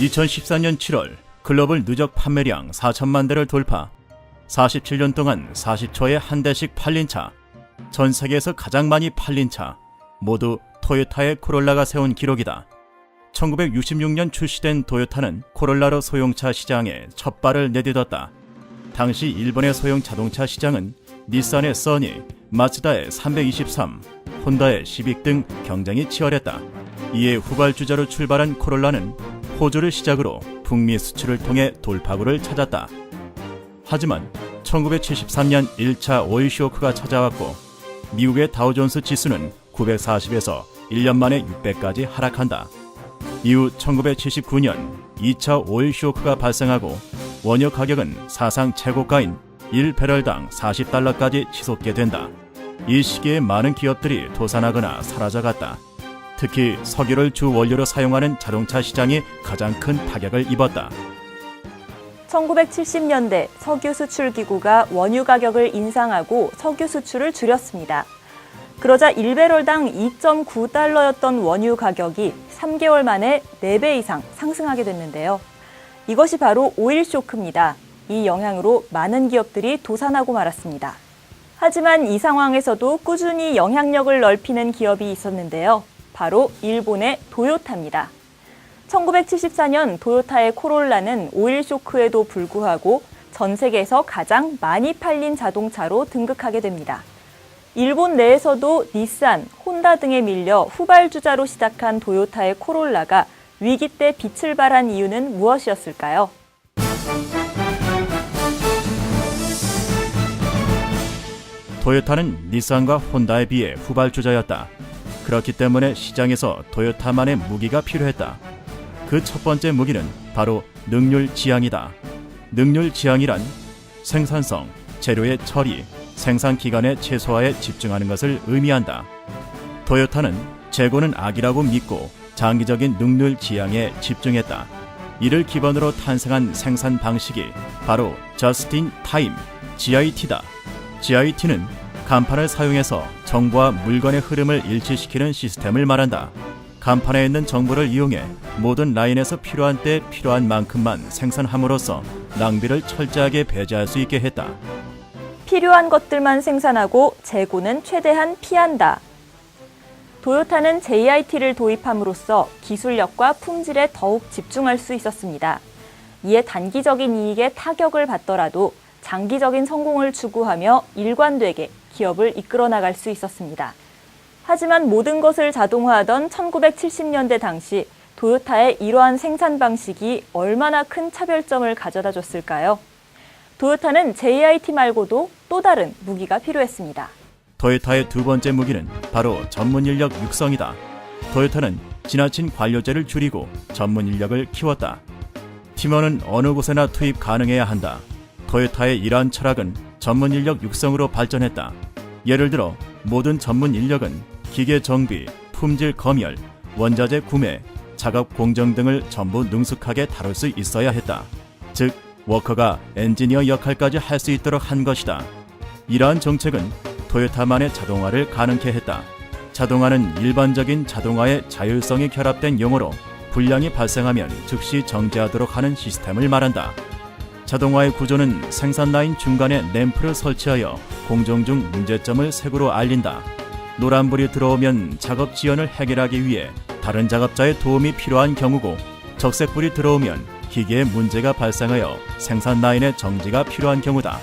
2014년 7월 글로벌 누적 판매량 4천만 대를 돌파, 47년 동안 40초에 한 대씩 팔린 차, 전 세계에서 가장 많이 팔린 차, 모두 토요타의 코롤라가 세운 기록이다. 1966년 출시된 토요타는 코롤라로 소형차 시장에 첫 발을 내딛었다. 당시 일본의 소형 자동차 시장은 닛산의 써니, 마츠다의 323, 혼다의 시빅 등 경쟁이 치열했다. 이에 후발주자로 출발한 코롤라는 호주를 시작으로 북미 수출을 통해 돌파구를 찾았다. 하지만 1973년 1차 오일 쇼크가 찾아왔고 미국의 다우존스 지수는 940에서 1년 만에 600까지 하락한다. 이후 1979년 2차 오일 쇼크가 발생하고 원유 가격은 사상 최고가인 1배럴당 40달러까지 치솟게 된다. 이 시기에 많은 기업들이 도산하거나 사라져갔다. 특히 석유를 주 원료로 사용하는 자동차 시장이 가장 큰 타격을 입었다. 1970년대 석유 수출 기구가 원유 가격을 인상하고 석유 수출을 줄였습니다. 그러자 1배럴당 2.9달러였던 원유 가격이 3개월 만에 4배 이상 상승하게 됐는데요. 이것이 바로 오일 쇼크입니다. 이 영향으로 많은 기업들이 도산하고 말았습니다. 하지만 이 상황에서도 꾸준히 영향력을 넓히는 기업이 있었는데요. 바로 일본의 토요타입니다. 1974년 토요타의 코롤라는 오일 쇼크에도 불구하고 전 세계에서 가장 많이 팔린 자동차로 등극하게 됩니다. 일본 내에서도 닛산, 혼다 등에 밀려 후발주자로 시작한 토요타의 코롤라가 위기 때 빛을 발한 이유는 무엇이었을까요? 토요타는 닛산과 혼다에 비해 후발주자였다. 그렇기 때문에 시장에서 토요타만의 무기가 필요했다. 그 첫 번째 무기는 바로 능률 지향이다. 능률 지향이란 생산성, 재료의 처리, 생산 기간의 최소화에 집중하는 것을 의미한다. 토요타는 재고는 악이라고 믿고 장기적인 능률 지향에 집중했다. 이를 기반으로 탄생한 생산 방식이 바로 Just in Time, GIT다. GIT는 간판을 사용해서 정보와 물건의 흐름을 일치시키는 시스템을 말한다. 간판에 있는 정보를 이용해 모든 라인에서 필요한 때 필요한 만큼만 생산함으로써 낭비를 철저하게 배제할 수 있게 했다. 필요한 것들만 생산하고 재고는 최대한 피한다. 토요타는 JIT를 도입함으로써 기술력과 품질에 더욱 집중할 수 있었습니다. 이에 단기적인 이익에 타격을 받더라도 장기적인 성공을 추구하며 일관되게 기업을 이끌어 나갈 수 있었습니다. 하지만 모든 것을 자동화하던 1970년대 당시 토요타의 이러한 생산 방식이 얼마나 큰 차별점을 가져다 줬을까요? 토요타는 JIT 말고도 또 다른 무기가 필요했습니다. 토요타의 두 번째 무기는 바로 전문 인력 육성이다. 토요타는 지나친 관료제를 줄이고 전문 인력을 키웠다. 팀원은 어느 곳에나 투입 가능해야 한다. 토요타의 이러한 철학은 전문 인력 육성으로 발전했다. 예를 들어 모든 전문 인력은 기계 정비, 품질 검열, 원자재 구매, 작업 공정 등을 전부 능숙하게 다룰 수 있어야 했다. 즉, 워커가 엔지니어 역할까지 할 수 있도록 한 것이다. 이러한 정책은 토요타만의 자동화를 가능케 했다. 자동화는 일반적인 자동화의 자율성이 결합된 용어로 불량이 발생하면 즉시 정지하도록 하는 시스템을 말한다. 자동화의 구조는 생산 라인 중간에 램프를 설치하여 공정 중 문제점을 색으로 알린다. 노란불이 들어오면 작업 지연을 해결하기 위해 다른 작업자의 도움이 필요한 경우고, 적색불이 들어오면 기계에 문제가 발생하여 생산 라인의 정지가 필요한 경우다.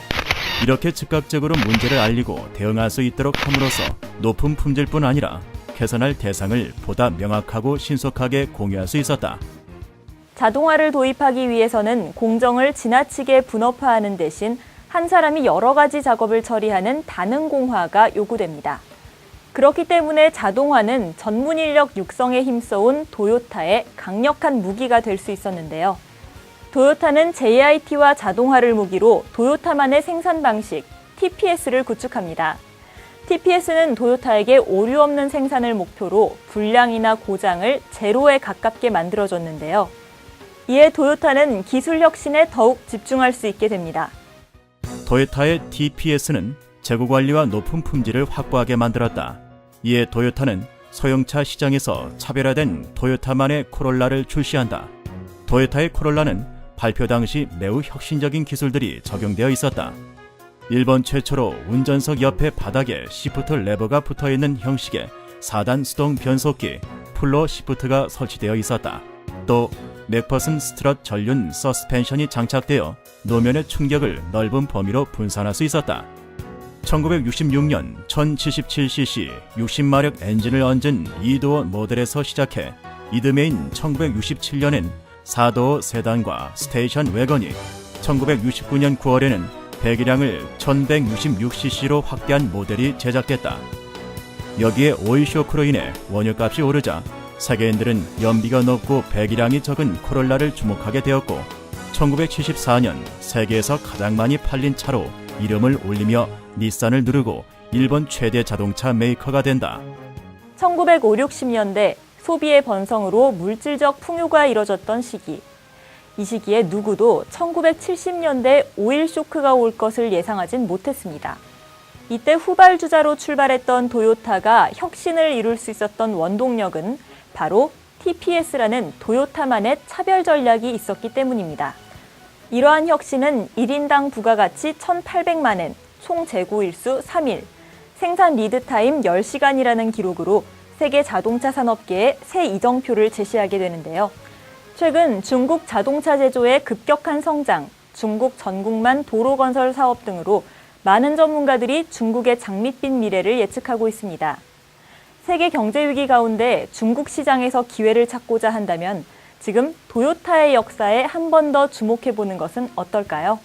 이렇게 즉각적으로 문제를 알리고 대응할 수 있도록 함으로써 높은 품질뿐 아니라 개선할 대상을 보다 명확하고 신속하게 공유할 수 있었다. 자동화를 도입하기 위해서는 공정을 지나치게 분업화하는 대신 한 사람이 여러 가지 작업을 처리하는 다능공화가 요구됩니다. 그렇기 때문에 자동화는 전문 인력 육성에 힘써온 토요타의 강력한 무기가 될 수 있었는데요. 토요타는 JIT와 자동화를 무기로 토요타만의 생산 방식, TPS를 구축합니다. TPS는 토요타에게 오류 없는 생산을 목표로 불량이나 고장을 제로에 가깝게 만들어줬는데요. 이에 토요타는 기술 혁신에 더욱 집중할 수 있게 됩니다. 토요타의 TPS는 재고 관리와 높은 품질을 확보하게 만들었다. 이에 토요타는 소형차 시장에서 차별화된 토요타만의 코롤라를 출시한다. 토요타의 코롤라는 발표 당시 매우 혁신적인 기술들이 적용되어 있었다. 일본 최초로 운전석 옆에 바닥에 시프트 레버가 붙어있는 형식의 4단 수동 변속기 플로 시프트가 설치되어 있었다. 또 맥퍼슨 스트럿 전륜 서스펜션이 장착되어 노면의 충격을 넓은 범위로 분산할 수 있었다. 1966년 1077cc 60마력 엔진을 얹은 2도어 모델에서 시작해 이듬해인 1967년엔 4도어 세단과 스테이션 외건이 1969년 9월에는 배기량을 1166cc로 확대한 모델이 제작됐다. 여기에 오일 쇼크로 인해 원유값이 오르자 세계인들은 연비가 높고 배기량이 적은 코롤라를 주목하게 되었고 1974년 세계에서 가장 많이 팔린 차로 이름을 올리며 닛산을 누르고 일본 최대 자동차 메이커가 된다. 1950, 60년대 소비의 번성으로 물질적 풍요가 이뤄졌던 시기. 이 시기에 누구도 1970년대 오일 쇼크가 올 것을 예상하진 못했습니다. 이때 후발주자로 출발했던 토요타가 혁신을 이룰 수 있었던 원동력은 바로 TPS라는 토요타만의 차별 전략이 있었기 때문입니다. 이러한 혁신은 1인당 부가가치 1,800만 엔, 총 재고일수 3일, 생산 리드타임 10시간이라는 기록으로 세계 자동차 산업계에 새 이정표를 제시하게 되는데요. 최근 중국 자동차 제조의 급격한 성장, 중국 전국만 도로 건설 사업 등으로 많은 전문가들이 중국의 장밋빛 미래를 예측하고 있습니다. 세계 경제 위기 가운데 중국 시장에서 기회를 찾고자 한다면 지금 토요타의 역사에 한 번 더 주목해보는 것은 어떨까요?